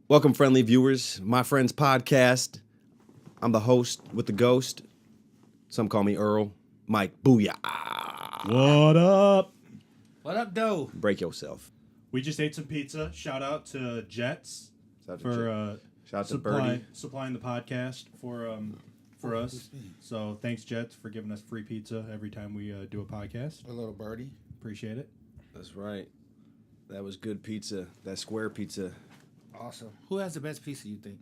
Welcome, friendly viewers. My Friends Podcast. I'm the host with the ghost. Some call me Earl. Mike, booyah. What up? What up, doe? Break yourself. We just ate some pizza. Shout out to Jets Shout out to for Shout out to Birdie. supplying the podcast for us. So thanks, Jets, for giving us free pizza every time we do a podcast. A little birdie. Appreciate it. That's right. That was good pizza. That square pizza. Awesome. Who has the best pizza, you think?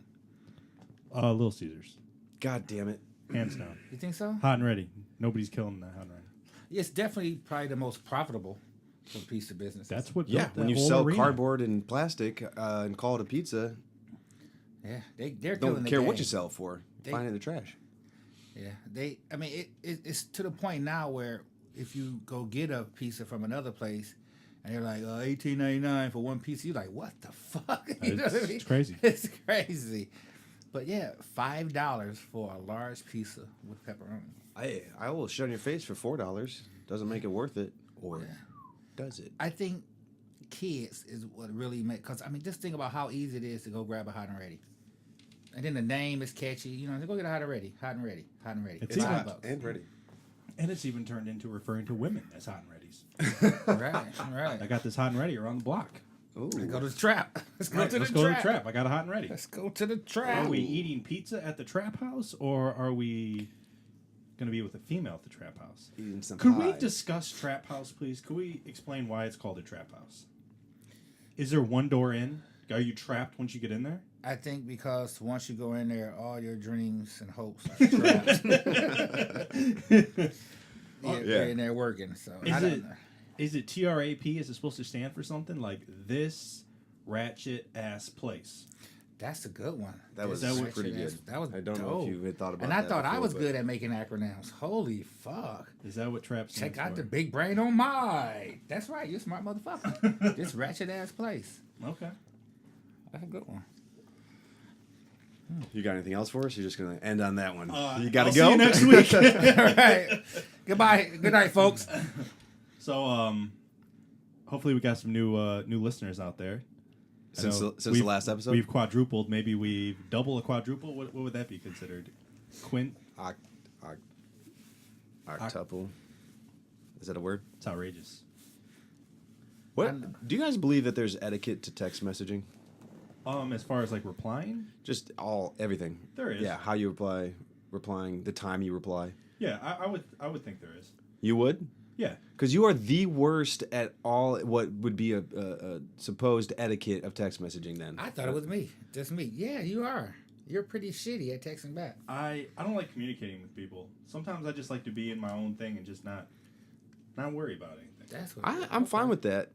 Little Caesars, God damn it. hands down. You think so? Hot and ready. Nobody's killing that hot and ready. It's definitely probably the most profitable for pizza business. That's what. Yeah, built when that you whole sell arena. cardboard and plastic and call it a pizza, Yeah, they're don't killing care the what game. you sell for. Find it in the trash. Yeah, I mean, it's to the point now where if you go get a pizza from another place, and they're like $18.99 for one piece, you're like, what the fuck? You know what I mean? It's crazy. It's crazy. But yeah, $5 for a large pizza with pepperoni. I will shut on your face for $4. Doesn't make it worth it. Or does it? I think kids is what really make, because I mean, just think about how easy it is to go grab a hot and ready. And then the name is catchy. You know, go get a hot and ready, hot and ready, hot and ready. It's It's even- hot $5. and ready. And it's even turned into referring to women as hot and readies. Right, right. I got this hot and ready around the block. Ooh. Go to the trap. Let's go Right, to let's the go trap. to the trap. I got a hot and ready. Let's go to the trap. Are we eating pizza at the trap house, or are we going to be with a female at the trap house? Eating some Could we pie. discuss trap house, please? Could we explain why it's called a trap house? Is there one door in? Are you trapped once you get in there? I think because once you go in there, all your dreams and hopes are trapped. You're in there working. So I don't know. Is it TRAP? Is it supposed to stand for something like this ratchet ass place? That's a good one. That was That was pretty ratchet good. ass- That was I don't know dope. if you had thought about And that I thought I before, was but- good at making acronyms. Holy fuck. Is that what trap stands Check out for? the big brain on my. That's right. You're a smart motherfucker. This ratchet ass place. Okay. That's a good one. You got anything else for us? You're just going to end on that one. You I'll got to see go? you next week. All right. Goodbye. Good night, folks. So, hopefully we got some new listeners out there. I Since know the last episode? We've quadrupled. Maybe we've double a quadruple. What would that be considered? Octuple. Is that a word? It's outrageous. What? Do you guys believe that there's etiquette to text messaging? As far as like replying, Just everything. There is. Yeah, how you replying, the time you reply. yeah, I would think there is. You would? Yeah, Because you are the worst at all what would be a supposed etiquette of text messaging then. I thought it was me. Just me. Yeah, you are. You're pretty shitty at texting back. I don't like communicating with people. Sometimes I just like to be in my own thing and just not worry about anything. That's what I'm fine with that.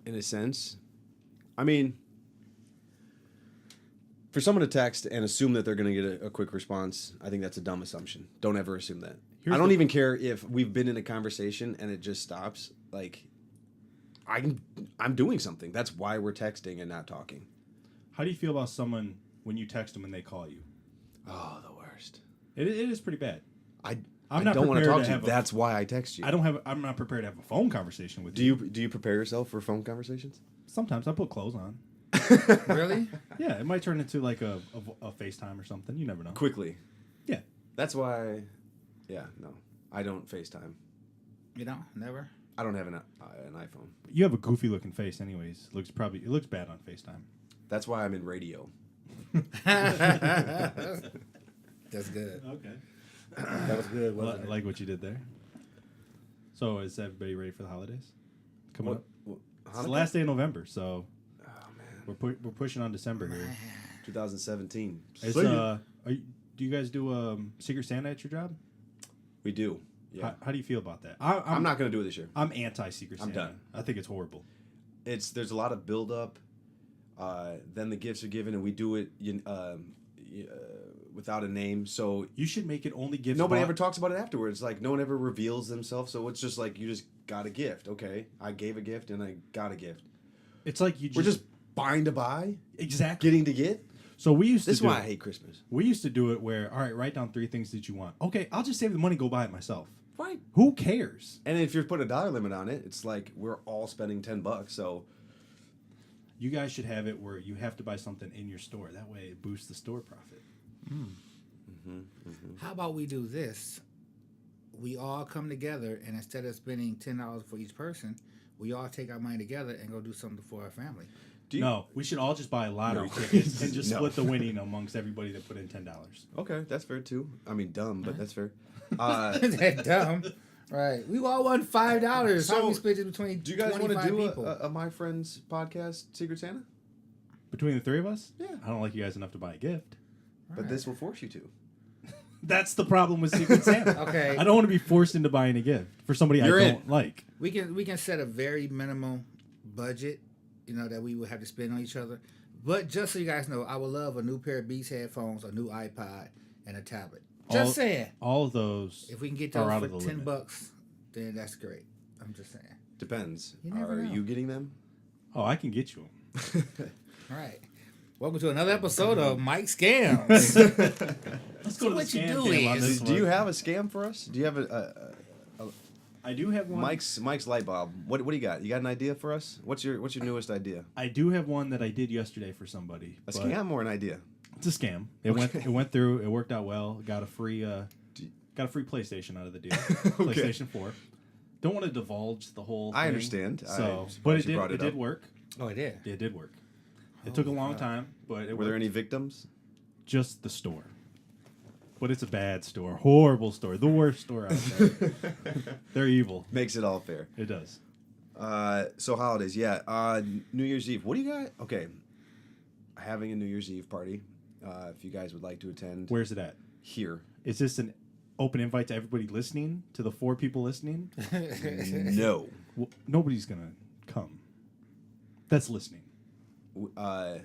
In a sense. I mean, for someone to text and assume that they're going to get a quick response, I think that's a dumb assumption. Don't ever assume that. I don't even care if we've been in a conversation and it just stops. Like, I'm doing something. That's why we're texting and not talking. How do you feel about someone when you text them and they call you? Oh, the worst. It is pretty bad. I not don't want to prepared talk to to you. have a- That's why I text you. I'm not prepared to have a phone conversation with Do you prepare yourself for phone conversations? Sometimes I put clothes on. Really? Yeah, it might turn into like a FaceTime or something. You never know. Quickly. Yeah. That's why. Yeah, no, I don't FaceTime. You know, never. I don't have an iPhone. You have a goofy looking face, anyways. It looks bad on FaceTime. That's why I'm in radio. That's good. Okay. That was good, wasn't it? Like what you did there. So is everybody ready for the holidays? Coming up. It's the last day of November, so Oh man, we're pushing on December here. 2017. It's, do you guys do Secret Santa at your job? We do. Yeah. How do you feel about that? I'm not going to do it this year. I'm anti Secret I'm Santa. done. I think it's horrible. There's a lot of build up. Then the gifts are given, and we do it without a name. So You should make it only gifts. nobody bought- ever talks about it afterwards. Like no one ever reveals themselves. So it's just like you just got a gift. Okay, I gave a gift and I got a gift. It's like you We're just buying to buy, exactly. getting to get. So we used This is to do why I it. hate Christmas. We used to do it where, all right, write down 3 things that you want. Okay, I'll just save the money, go buy it myself. Right. Who cares? And if you're putting a dollar limit on it, it's like we're all spending $10. So You guys should have it where you have to buy something in your store. That way it boosts the store profit. How about we do this? We all come together, and instead of spending $10 for each person, we all take our money together and go do something for our family. No, we should all just buy lottery tickets and just split the winning amongst everybody that put in $10. Okay, that's fair too. I mean, dumb, but that's fair. That's dumb. Right. We all won $5. So, how we split it between do you guys want to 25 do people? a My Friends podcast, Secret Santa? Between the three of us? Yeah. I don't like you guys enough to buy a gift. But this will force you to. That's the problem with Secret Santa. Okay. I don't want to be forced into buying a gift for somebody I don't like. We can set a very minimal budget, that we would have to spend on each other. But just so you guys know, I would love a new pair of Beats headphones, a new iPod, and a tablet. Just saying. All of those. If we can get are those out for of the $10, limit. then that's great. I'm just saying. Depends. You never Are know. you getting them? Oh, I can get you them. All right. Welcome to another episode of Mike Scams. Let's go to what the you scam do game on is- this Do you one. have a scam for us? Do you have I do have one. Mike's light bulb? What do you got? You got an idea for us? What's your newest idea? I do have one that I did yesterday for somebody. A but scam or an idea? It's a scam. It went through. It worked out well. Got a free PlayStation out of the deal. PlayStation 4. Don't want to divulge the whole thing. I understand. But it brought did up. work. Oh, it did? It did work. It took a long time, but it Were there worked. any victims? Just the store. But it's a bad store. Horrible store. The worst store out there. They're evil. Makes it all fair. It does. So holidays, yeah. New Year's Eve. What do you got? Okay, having a New Year's Eve party. If you guys would like to attend, Where's it at? here? Is this an open invite to everybody listening? To the 4 people listening? No. Well, nobody's gonna come. That's listening. But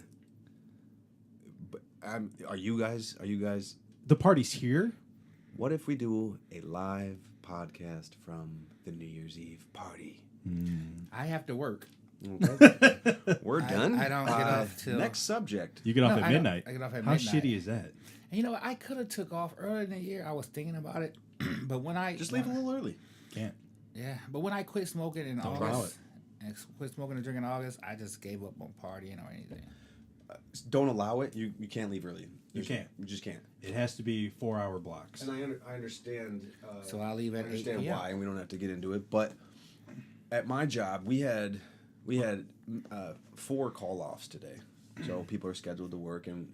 are you guys? The party's here. What if we do a live podcast from the New Year's Eve party? I have to work. Okay. We're done. I don't get off till... Next subject. You get off No, at I don't. midnight. I get off at How midnight. shitty is that? And you know what? I could have took off earlier in the year. I was thinking about it. But when I... Just leave a little early. Can't. Yeah. But when I quit smoking in Don't allow August... And quit smoking and drinking in August, I just gave up on partying or anything. Don't allow it. You can't leave early. You can't. You just can't. It has to be 4-hour blocks. And I understand. So I'll leave at 8 understand p.m. why, and we don't have to get into it. But at my job, we had 4 call-offs today. So people are scheduled to work, and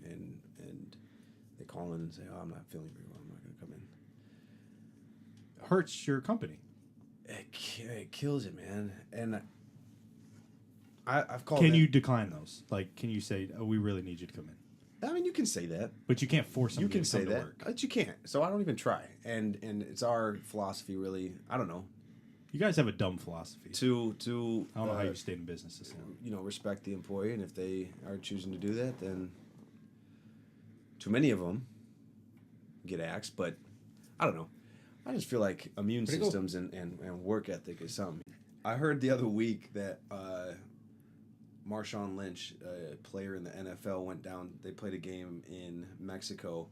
they call in and say, "Oh, I'm not feeling very well. I'm not going to come in." Hurts your company. It kills it, man. And I've called. Can you decline those? Like, can you say, "Oh, we really need you to come in"? I mean, you can say that. But you can't force You somebody can to say come to that, work. but you can't. So I don't even try. And it's our philosophy, really. I don't know. You guys have a dumb philosophy. To I don't know how you stayed in business this long. Respect the employee, and if they are choosing to do that, then too many of them get axed. But I don't know. I just feel like immune systems and work ethic is something. I heard the other week that Marshawn Lynch, a player in the NFL, went down. They played a game in Mexico,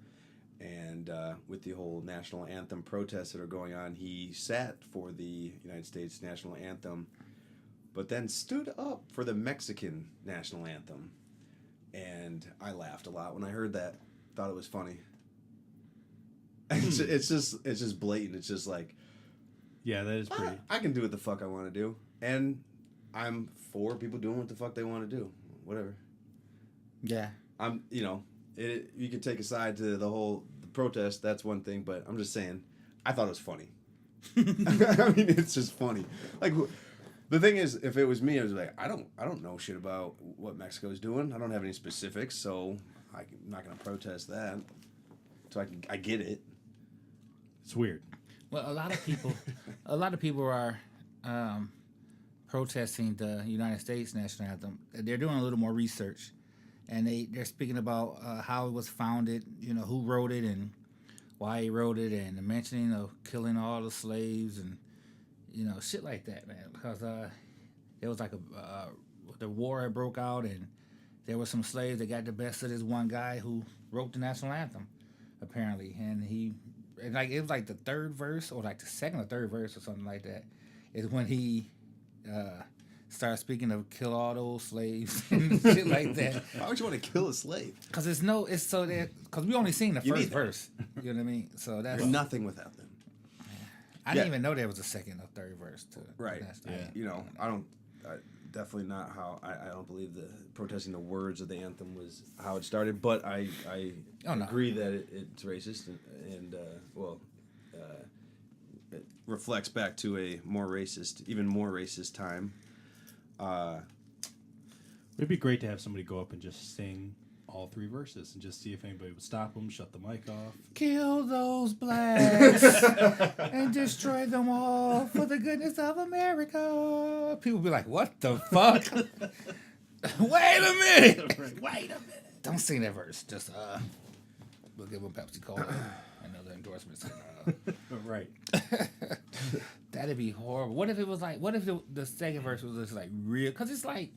and with the whole national anthem protests that are going on, he sat for the United States national anthem, but then stood up for the Mexican national anthem. And I laughed a lot when I heard that. Thought it was funny. It's just blatant. It's just like, Yeah, that is pretty. I can do what the fuck I want to do, and I'm for people doing what the fuck they want to do. Whatever. Yeah. You could take a side to the protest. That's one thing, but I'm just saying, I thought it was funny. I mean, it's just funny. Like, the thing is, if it was me, I was like, I don't know shit about what Mexico's doing. I don't have any specifics, so I'm not gonna protest that. So I get it. It's weird. Well, a lot of people are protesting the United States national anthem. They're doing a little more research, and they're speaking about how it was founded, who wrote it and why he wrote it, and the mentioning of killing all the slaves and shit like that, man. Because there was like the war had broke out, and there were some slaves that got the best of this one guy who wrote the national anthem, apparently, and it was like the third verse or like the second or third verse or something like that is when he start speaking of kill all those slaves and shit like that. Why would you want to kill a slave? Because it's so that because we only seen the You first need that. verse. You know what I mean? So that's You're nothing without them. I didn't even know there was a second or third verse to Right. that. Definitely not how I don't believe the protesting the words of the anthem was how it started, but I agree that it's racist and it reflects back to a even more racist time. It'd be great to have somebody go up and just sing all 3 verses and just see if anybody would stop them, shut the mic off. Kill those blacks and destroy them all for the goodness of America. People be like, what the fuck? Wait a minute. Wait a minute. Don't sing that verse. Just, we'll give them Pepsi Cola and other endorsements. Right. That'd be horrible. What if it was like, what if the second verse was just like real? Because it's like,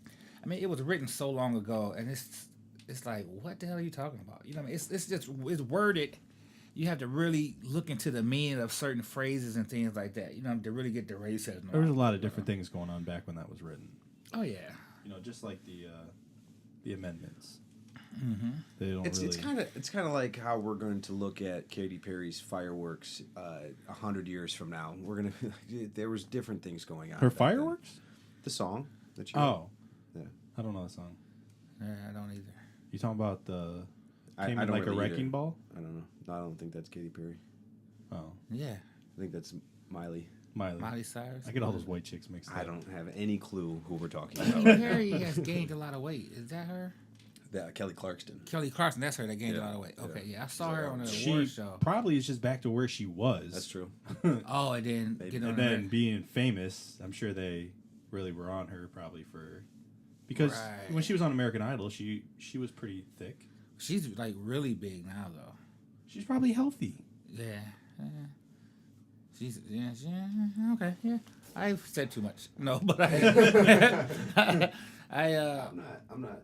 I mean, it was written so long ago and it's like, what the hell are you talking about? You know what I mean? It's worded. You have to really look into the meaning of certain phrases and things like that, you know, to really get the racism. There was a lot of different things going on back when that was written. Oh, yeah. You know, just like the amendments. Mm-hmm. They don't It's kind of like how we're going to look at Katy Perry's fireworks 100 years from now. We're going to there was different things going on. Her fireworks? The song that you yeah. I don't know the song. Yeah, I don't either. You talking about the came I in don't like really a wrecking either. ball? I don't know. No, I don't think that's Katy Perry. Oh, Yeah. I think that's Miley. Miley Cyrus. I get all those white chicks mixed up. I don't have any clue who we're talking Katy about. Perry has gained a lot of weight. Is that her? Kelly Clarkson. Kelly Clarkson, that's her that gained a Yeah. lot of weight. Okay, Yeah. yeah, I saw her on an She award show. probably is just back to where she was. That's true. Oh, and then Maybe. get on And her. then being famous, I'm sure they really were on her probably because Right. when she was on American Idol, she was pretty thick. She's like really big now, though. She's probably healthy. Yeah. She's okay. Yeah, I've said too much. No, but I I'm not.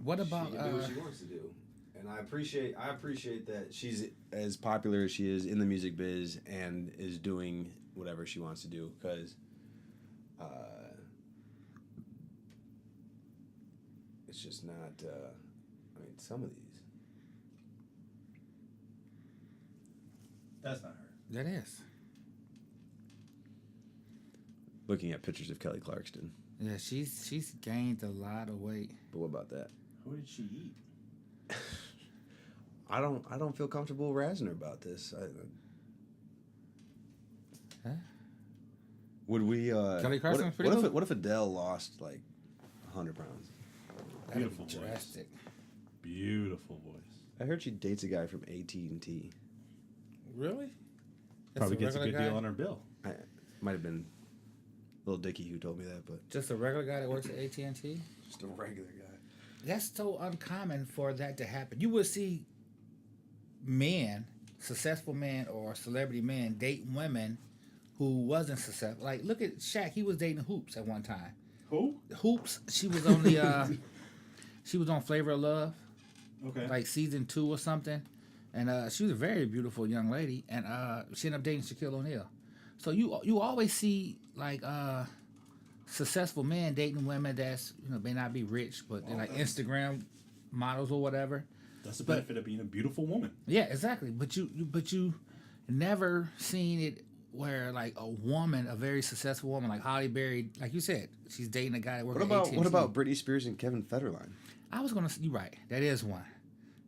What about She can do what she wants to do, and I appreciate that she's as popular as she is in the music biz and is doing whatever she wants to do because it's just not. I mean, some of these. That's not her. that is? Looking at pictures of Kelly Clarkson, Yeah, she's gained a lot of weight. but what about that? Who did she eat? I don't feel comfortable razzing her about this. Huh? Would we? Kelly Clarkson was pretty what if Adele lost like 100 pounds? That'd Beautiful be voice. drastic. Beautiful voice. I heard she dates a guy from AT&T. Really? Probably gets a regular good guy? deal on her bill. Might have been Lil Dicky who told me that, but Just a regular guy that works at AT&T? just a regular guy. That's so uncommon for that to happen. You would see men, successful men or celebrity men, date women who wasn't successful. Like, look at Shaq. He was dating Hoops at one time. Who? Hoops. She was on the. She was on Flavor of Love, Okay. like season 2 or something, and she was a very beautiful young lady, and she ended up dating Shaquille O'Neal. So you always see like successful men dating women that's may not be rich, but they're like Instagram models or whatever. That's the benefit of being a beautiful woman. Yeah, exactly. But you never seen it where like a woman, a very successful woman like Holly Berry, like you said, she's dating a guy that works at AT&T. What about Britney Spears and Kevin Federline? I was gonna. You're right. That is one.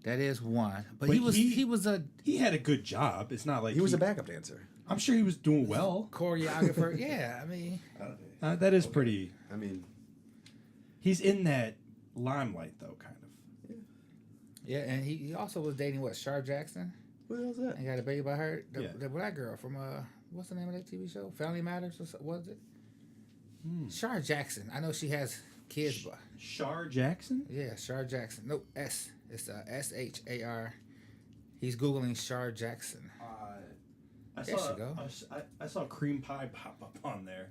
But But he was a He had a good job. It's not like He was a backup dancer. I'm sure he was doing well. choreographer. Yeah, I mean, That is pretty. I mean, He's in that limelight though, kind of. yeah, and he also was dating Shar Jackson. who the hell's that? And got a baby by her, Yeah. the black girl from what's the name of that TV show? Family Matters, or was it? Shar Jackson. I know she has kids, but Shar Jackson? yeah, Shar Jackson. No, S. It's SHAR. He's googling Shar Jackson. I There saw, she go. I saw cream pie pop up on there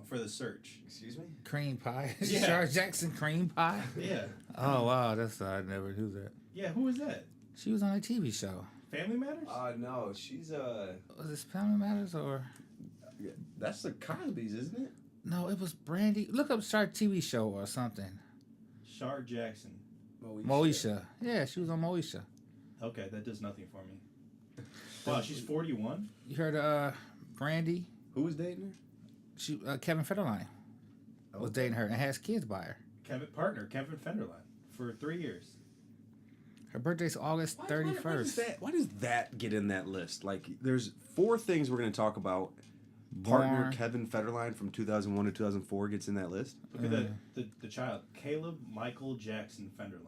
for the search. Excuse me? Cream pie. Yeah. Shar Jackson cream pie. Yeah. Oh wow, that's I never knew that. Yeah, who is that? She was on a TV show. Family Matters? No, she's Was it Family Matters or? that's the Cosby's, isn't it? No, it was Brandy. Look up Shark TV show or something. Shar Jackson. Moesha. Yeah, she was on Moesha. Okay, that does nothing for me. Wow, she's 41. You heard Brandy? Who was dating her? She Kevin Federline was dating her and has kids by her. Kevin Fenderline for 3 years. Her birthday's August 31st. Why does that get in that list? Like, there's 4 things we're going to talk about. Partner Born. Kevin Federline from 2001 to 2004 gets in that list. Look at the child, Caleb Michael Jackson Fenderline.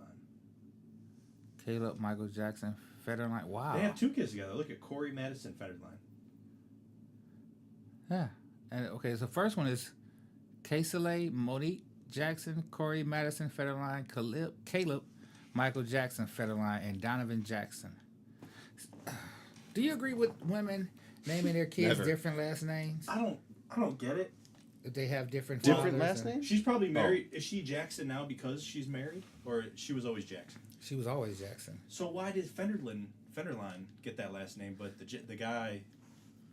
Caleb Michael Jackson Federline. Wow. They have 2 kids together. Look at Corey Madison Fenderline. Yeah. And okay, so first one is Casey Monique Jackson, Corey Madison Federline, Caleb Michael Jackson Federline, and Donovan Jackson. Do you agree with women naming their kids Never. different last names? I don't get it. If they have different last names? She's probably married. Is she Jackson now because she's married, or she was always Jackson? She was always Jackson. So why did Fenderline get that last name, but the guy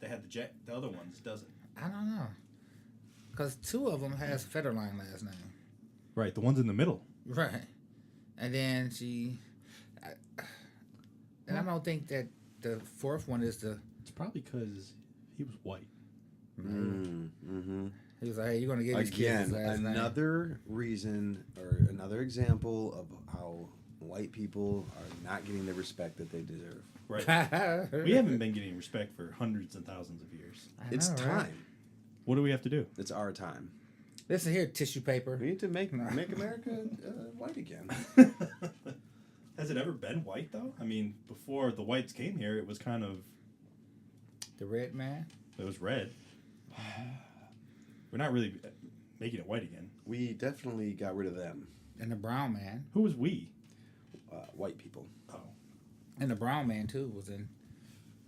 that had the other ones doesn't? I don't know. Because 2 of them has Federline last name. Right, the ones in the middle. Right. And then I don't think that the 4th one is the... It's probably because he was white. Mm-hmm. He was like, hey, you're going to get these kids his last name. Another reason or another example of how white people are not getting the respect that they deserve. Right. We haven't been getting respect for hundreds and thousands of years. It's time. Right? What do we have to do? It's our time. Listen here, tissue paper. We need to make America white again. Has it ever been white, though? I mean, before the whites came here, it was kind of... The red man? It was red. We're not really making it white again. We definitely got rid of them. And the brown man. Who was we? White people. Oh. And the brown man, too, was in,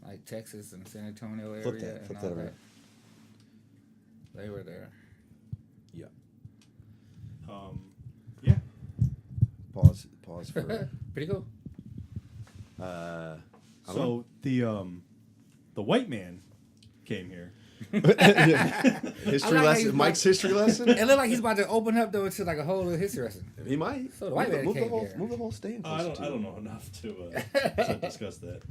like, Texas and San Antonio area. Flip that over. They were there. Yeah. Yeah. Pause for... Pretty cool. So the white man came here. History lesson. Mike's history lesson. It looked like he's about to open up though into like a whole history lesson. He might. So the white man came here. Move the whole stand. I don't know enough to discuss that.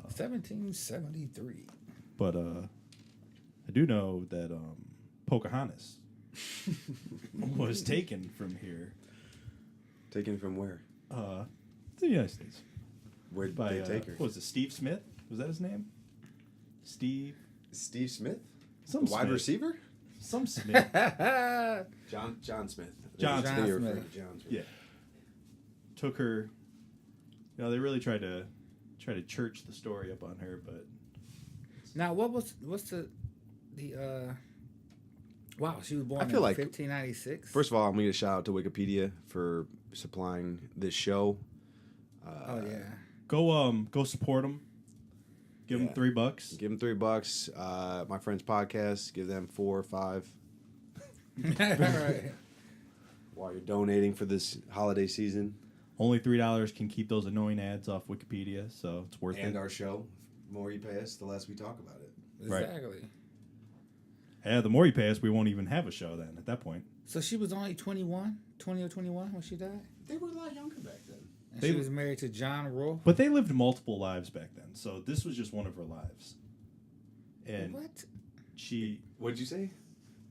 1773. But I do know that Pocahontas was taken from here. Taken from where? The United States. Where did By, they take her? What was it, Steve Smith? Was that his name? Steve Smith? Some the wide Smith. receiver? Some Smith. John Smith. John They Smith. refer to John Smith. Yeah. Took her. You know, they really tried to church the story up on her, but Now, what's the wow, she was born I feel in like- 1596. First of all, I'm going to shout out to Wikipedia for supplying this show. Oh yeah. go support them. Give them Yeah. $3. Give them $3. My friend's podcast, give them 4 or 5 Right. while you're donating for this holiday season. Only $3 can keep those annoying ads off Wikipedia, so it's worth And it. our show. The more you pay us, the less we talk about it. Right. Exactly. Yeah, the more you pay us, we won't even have a show then at that point. So she was only 20 or 21 when she died? They were a lot younger back then. And They- she was married to John Rolfe? But they lived multiple lives back then, so this was just one of her lives. And What? What did you say?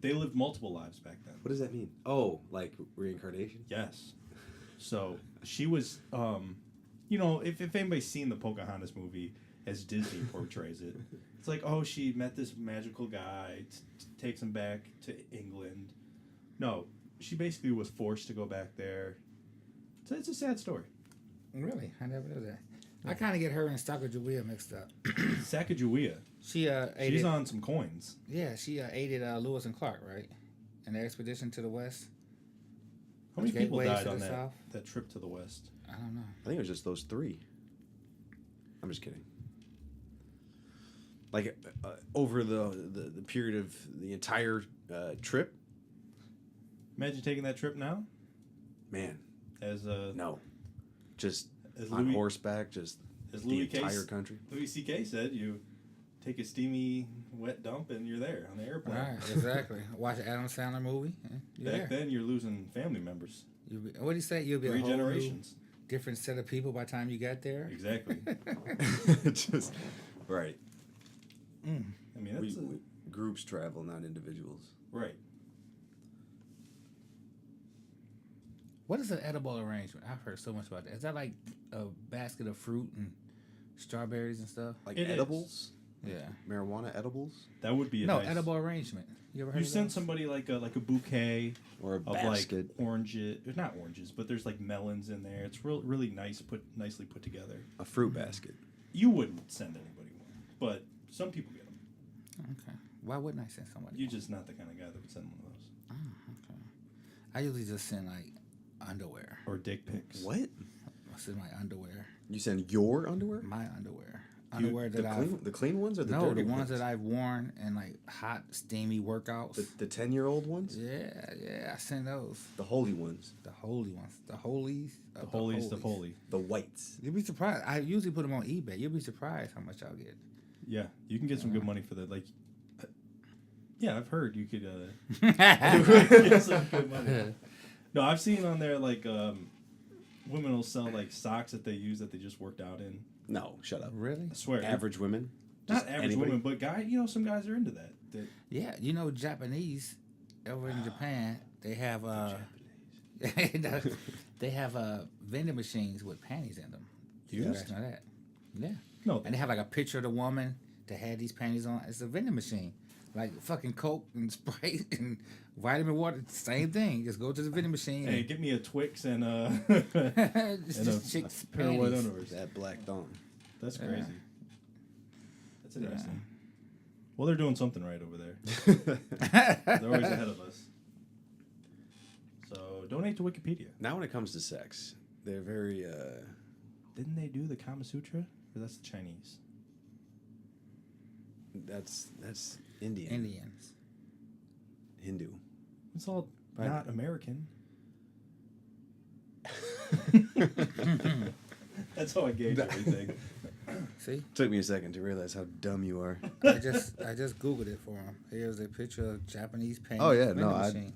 they lived multiple lives back then. What does that mean? Oh, like reincarnation? Yes. So she was, you know, if anybody's seen the Pocahontas movie as Disney portrays it, it's like, oh, she met this magical guy, takes him back to England. No, she basically was forced to go back there. So it's a sad story. Really? I never knew that. I kind of get her and Sacagawea mixed up. Sacagawea. She aided, She's on some coins. Yeah, she aided Lewis and Clark, right? In their expedition to the west. How many people Gateways died to on the south? that trip to the west? I don't know. I think it was just those 3. I'm just kidding. Like, over the period of the entire trip, Imagine taking that trip now man, as no. Just as on Louis, horseback, just as the Louis entire Case, country. Louis C.K. said, you take a steamy wet dump, and you're there on the airplane. Right, exactly. Watch an Adam Sandler movie. Back then, you're losing family members. What do you say? You'll be 3 a whole generations. different set of people by the time you got there. Exactly. Just right. I mean, that's groups travel, not individuals. right. What is an edible arrangement? I've heard so much about that. Is that like a basket of fruit and strawberries and stuff? Like It edibles? Yeah. Marijuana edibles? That would be a No, nice... edible arrangement. You ever heard You of send those? somebody like a bouquet Or a of basket. like oranges. There's not oranges, but there's like melons in there. It's really nice, nicely put together. A fruit basket. You wouldn't send anybody one, but some people get them. Okay. Why wouldn't I send somebody? You're just not the kind of guy that would send one of those. Oh, okay. I usually just send like underwear. Or dick pics. What? I send my underwear. You send your underwear? My underwear. Underwear that The clean ones or the no, dirty the ones that I've worn in like hot, steamy workouts. The 10-year-old ones? Yeah, I send those. The holy ones. The holy ones. The holies. The holies of holy. The whites. You'll be surprised. I usually put them on eBay. You'll be surprised how much I'll get. Yeah, you can get some good money for that. Like, yeah, I've heard you could get some good money. No, I've seen on there like women will sell like socks that they use that they just worked out in. No, shut up. Really? I swear. Average women? Not Just average anybody? women, but some guys are into that. Yeah, Japanese over in Japan, they have they have vending machines with panties in them. You Used? guys know that? Yeah. No, And they have like a picture of the woman that had these panties on. It's a vending machine. Like fucking Coke and Sprite and vitamin water, same thing. Just go to the vending machine. hey, get me a Twix and just chicks' pair of white panties. underwears. That black thong. That's Yeah. crazy. That's interesting. Well, they're doing something right over there. They're always ahead of us. So donate to Wikipedia. Now when it comes to sex, they're very... Didn't they do the Kama Sutra? Or that's the Chinese? That's Indian. Indians. Hindu. It's all Right. not American. That's how I gauge everything. See, Took me a second to realize how dumb you are. I just Googled it for him. Here's a picture of Japanese panties. Oh, yeah, vending no, machine.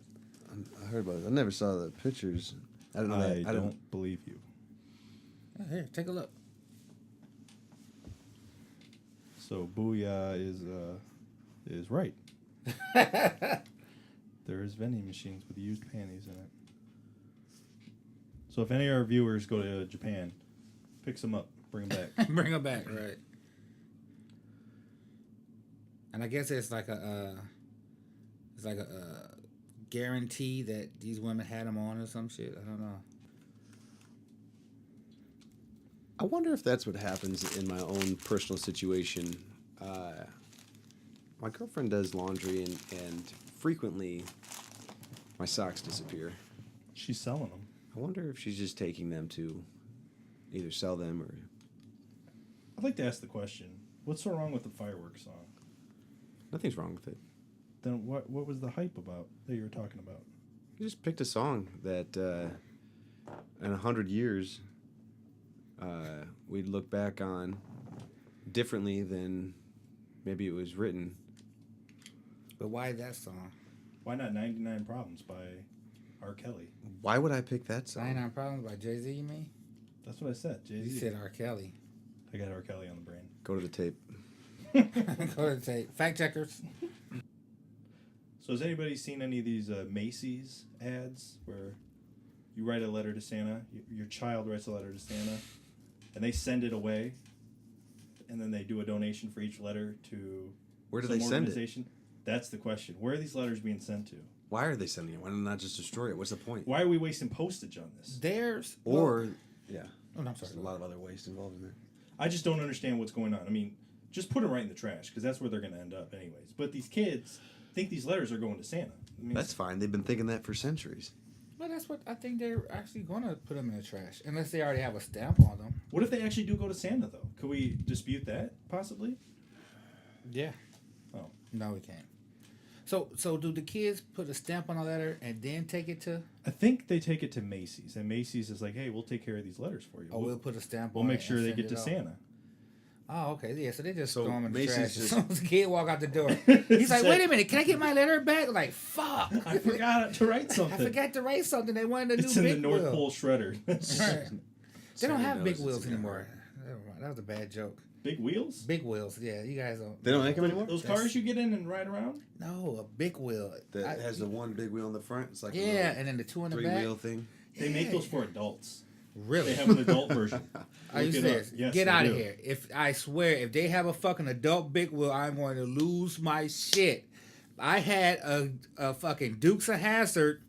I heard about it. I never saw the pictures. I don't know that. I don't believe you. Yeah, here, take a look. So Booyah is right. There is vending machines with used panties in it. So if any of our viewers go to Japan, pick some up, bring them back. Bring them back, right? And I guess it's like a guarantee that these women had them on or some shit. I don't know. I wonder if that's what happens in my own personal situation. My girlfriend does laundry, and frequently my socks disappear. She's selling them. I wonder if she's just taking them to either sell them or... I'd like to ask the question: what's so wrong with the fireworks song? Nothing's wrong with it. Then what was the hype about that you were talking about? You just picked a song that in 100 years we'd look back on differently than maybe it was written. But why that song? Why not 99 Problems by R. Kelly? Why would I pick that song? 99 Problems by Jay-Z, you mean? That's what I said. Jay-Z. You said R. Kelly. I got R. Kelly on the brain. Go to the tape. Go ahead and say, fact checkers. So has anybody seen any of these Macy's ads where you write a letter to Santa, your child writes a letter to Santa, and they send it away, and then they do a donation for each letter to Where do some they send it? organization? That's the question. Where are these letters being sent to? Why are they sending it? Why not just destroy it? What's the point? Why are we wasting postage on this? There's... Or, yeah. Oh, no, I'm sorry. There's a lot of other waste involved in there. I just don't understand what's going on. I mean, just put them right in the trash, because that's where they're going to end up anyways. But these kids think these letters are going to Santa. I mean, That's fine. They've been thinking that for centuries. Well, that's what I think they're actually going to put them in the trash. Unless they already have a stamp on them. what if they actually do go to Santa, though? Could we dispute that, possibly? Yeah. Oh. No, we can't. So do the kids put a stamp on a letter and then take it to... I think they take it to Macy's, and Macy's is like, hey, we'll take care of these letters for you. Oh, we'll put a stamp We'll on it make sure and they send get it to off. Santa. Oh, okay. Yeah, so they just So throw them in the Macy's trash. just- So the kid walk out the door. He's like, wait a minute, can I get my letter back? Like, fuck. I forgot to write I something. forgot to write something. They wanted a It's new in the big North wheel. Pole shredder. Right. They don't Sandy have knows big it's wheels a good anymore. word. Never mind. That was a bad joke. Big wheels? Big wheels. Yeah, you guys don't. They don't make them anymore? Those cars you get in and ride around? No, a big wheel. That has the one big wheel in the front. It's like a Yeah, little and then the two in the back. three-wheel thing. They make those for adults. Really? They have an adult version. Are you Look it serious? up. Yes, Get they out of do. here. If I swear, if they have a fucking adult big wheel, I'm going to lose my shit. I had a fucking Dukes of Hazzard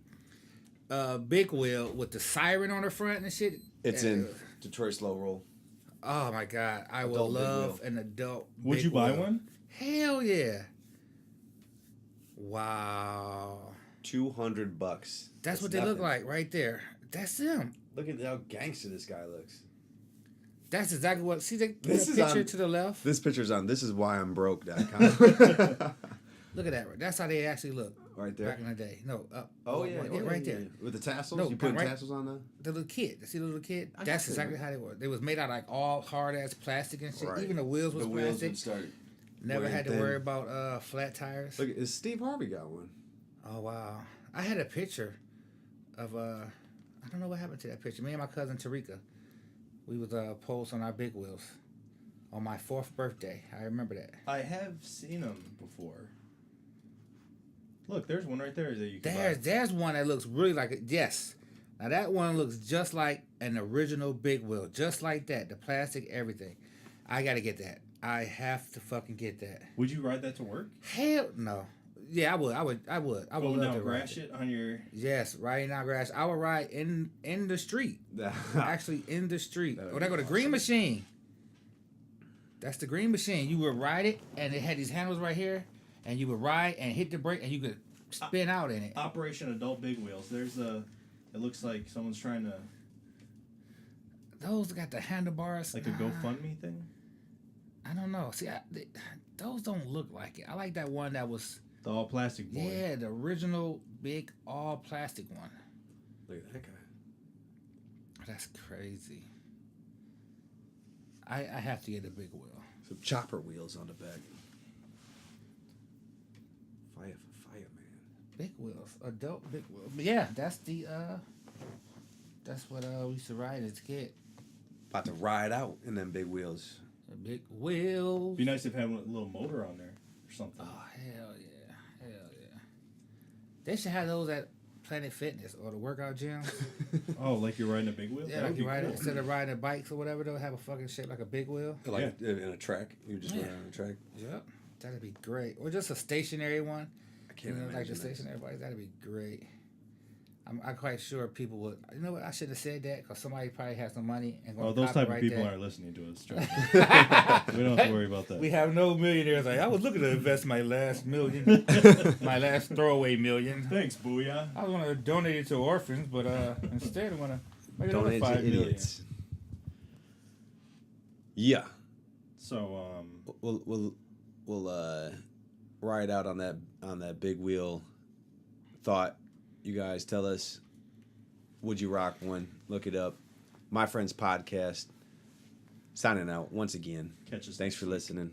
big wheel with the siren on the front and shit. It's in Detroit Slow Roll. Oh my god, I would Adult big love wheel. an adult. Would big you buy wheel. one? Hell yeah! Wow, $200. that's what they look nothing. like right there. That's them. Look at how gangster this guy looks. That's exactly what. See the This is picture on- to the left. This picture's on thisiswhyimbroke.com. Look at that. That's how they actually look Right there. back in the day. No, up. Oh, One, yeah. one. Oh, Right yeah, there. yeah. With the tassels? No, You put right- tassels on The little kid. See the little kid? I That's got exactly it. how they were. They was made out of like all hard ass plastic and shit. Right. Even the wheels was The wheels plastic. would start. Never wearing had to thin. worry about flat tires. Look, Steve Harvey got one. Oh wow! I had a picture of I don't know what happened to that picture. Me and my cousin Tarika, we was posed on our big wheels on my 4th birthday. I remember that. I have seen them before. Look, there's one right there that you can buy. There's one that looks really like it. Yes. Now that one looks just like an original big wheel, just like that. The plastic, everything. I gotta get that. I have to fucking get that. Would you ride that to work? Hell no. Yeah, I would. I would Go love down to ride grass it on your... Yes, riding down grass. I would ride in the street. Actually, in the street. That would Oh, they be go to awesome. Green Machine. That's the Green Machine. You would ride it, and it had these handles right here, and you would ride and hit the brake, and you could spin out in it. Operation Adult Big Wheels. There's a... It looks like someone's trying to... Those got the handlebars. Like a GoFundMe thing? I don't know. See, those don't look like it. I like that one that was... The all plastic boy. Yeah, the original big all plastic one. Look at that guy. That's crazy. I have to get a big wheel. Some chopper wheels on the back. Fire for fire, man. Big wheels, adult big wheels. But yeah, that's the that's what we used to ride as a kid. About to ride out in them big wheels. The big wheels. Be nice if it had a little motor on there or something. Oh hell yeah, hell yeah. They should have those at Planet Fitness or the workout gym. Oh, like you're riding a big wheel? Yeah, That like would you be ride cool. instead of riding bikes or whatever, they'll have a fucking shape like a big wheel. Like in a track. You just Yeah. ride on a track. Yep, that'd be great. Or just a stationary one. I can't imagine like the that. stationary bikes. That'd be great. I'm quite sure people would. You know what? I should have said that because somebody probably has some money and Oh, going those type of copyright people that. aren't listening to us. Joe. We don't have to worry about that. We have no millionaires. Like I was looking to invest my last million, my last throwaway million. Thanks, Booyah. I was going to donate it to orphans, but instead I'm going to make another Donate to 5 million. idiots. Yeah. So, We'll ride out on that big wheel thought. You guys tell us, would you rock one? Look it up. My Friends Podcast. Signing out once again. catch us. Thanks for listening.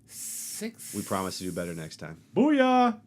6. We promise to do better next time. Booyah!